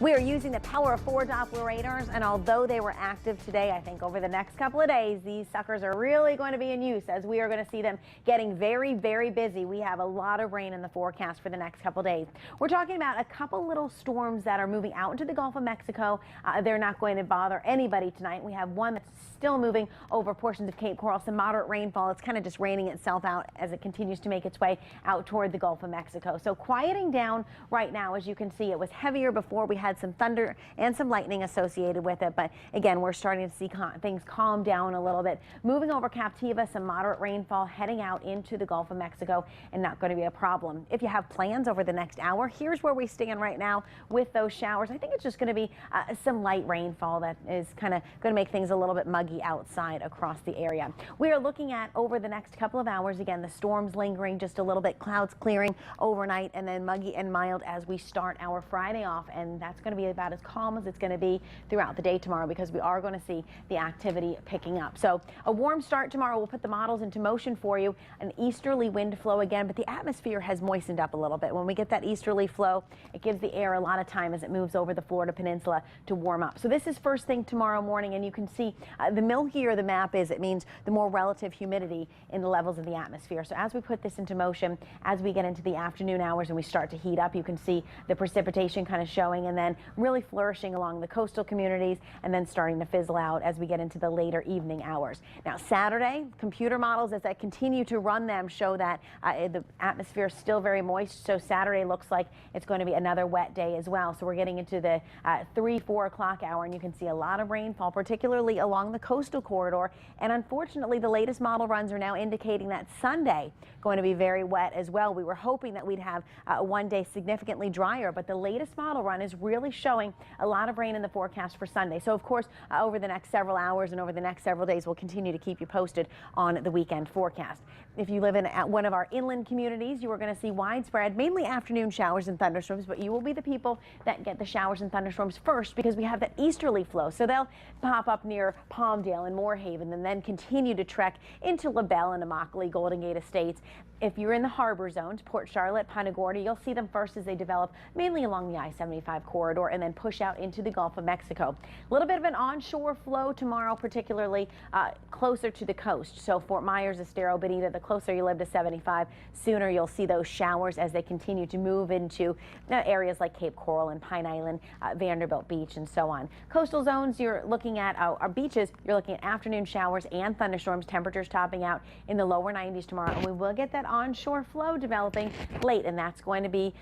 We are using the power of 4 Doppler radars, and although they were active today, I think over the next couple of days, these suckers are really going to be in use as we are going to see them getting very, very busy. We have a lot of rain in the forecast for the next couple of days. We're talking about a couple little storms that are moving out into the Gulf of Mexico. They're not going to bother anybody tonight. We have one that's still moving over portions of Cape Coral, some moderate rainfall. It's kind of just raining itself out as it continues to make its way out toward the Gulf of Mexico. So quieting down right now. As you can see, it was heavier before. We had some thunder and some lightning associated with it, but again, we're starting to see things calm down a little bit. Moving over Captiva, some moderate rainfall heading out into the Gulf of Mexico, and not going to be a problem. If you have plans over the next hour, here's where we stand right now with those showers. I think it's just going to be some light rainfall that is kind of going to make things a little bit muggy outside across the area. We are looking at over the next couple of hours, again, the storms lingering just a little bit, clouds clearing overnight, and then muggy and mild as we start our Friday off, and that's going to be about as calm as it's going to be throughout the day tomorrow, because we are going to see the activity picking up. So a warm start tomorrow. We'll put the models into motion for you. An easterly wind flow again, but the atmosphere has moistened up a little bit. When we get that easterly flow, it gives the air a lot of time as it moves over the Florida Peninsula to warm up. So this is first thing tomorrow morning, and you can see the milkier the map is, it means the more relative humidity in the levels of the atmosphere. So as we put this into motion, as we get into the afternoon hours and we start to heat up, you can see the precipitation kind of showing, and then really flourishing along the coastal communities, and then starting to fizzle out as we get into the later evening hours. Now Saturday, computer models as I continue to run them show that the atmosphere is still very moist, so Saturday looks like it's going to be another wet day as well. So we're getting into the 3-4 o'clock hour, and you can see a lot of rainfall, particularly along the coastal corridor. And unfortunately, the latest model runs are now indicating that Sunday going to be very wet as well. We were hoping that we'd have one day significantly drier, but the latest model run is really showing a lot of rain in the forecast for Sunday. So of course, over the next several hours and over the next several days, we'll continue to keep you posted on the weekend forecast. If you live in one of our inland communities, you are going to see widespread, mainly afternoon showers and thunderstorms, but you will be the people that get the showers and thunderstorms first, because we have that easterly flow. So they'll pop up near Palmdale and Moorhaven, and then continue to trek into LaBelle and Immokalee, Golden Gate Estates. If you're in the harbor zones, Port Charlotte, Punta Gorda, you'll see them first as they develop mainly along the I-75 corridor and then push out into the Gulf of Mexico. A little bit of an onshore flow tomorrow, particularly closer to the coast. So Fort Myers, Estero, Bonita, the closer you live to 75, sooner you'll see those showers as they continue to move into areas like Cape Coral and Pine Island, Vanderbilt Beach, and so on. Coastal zones, you're looking at our beaches, you're looking at afternoon showers and thunderstorms, temperatures topping out in the lower 90s tomorrow, and we will get that onshore flow developing late, and that's going to be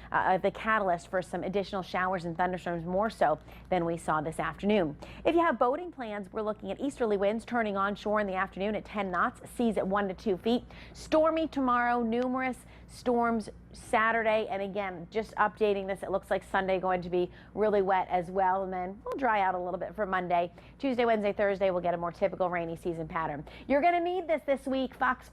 the catalyst for some additional showers and thunderstorms, more so than we saw this afternoon. If you have boating plans, we're looking at easterly winds turning onshore in the afternoon at 10 knots, seas at 1 to 2 feet. Stormy tomorrow, numerous storms Saturday, and again, just updating this, it looks like Sunday going to be really wet as well, and then we'll dry out a little bit for Monday. Tuesday, Wednesday, Thursday, we'll get a more typical rainy season pattern. You're going to need this week. Fox4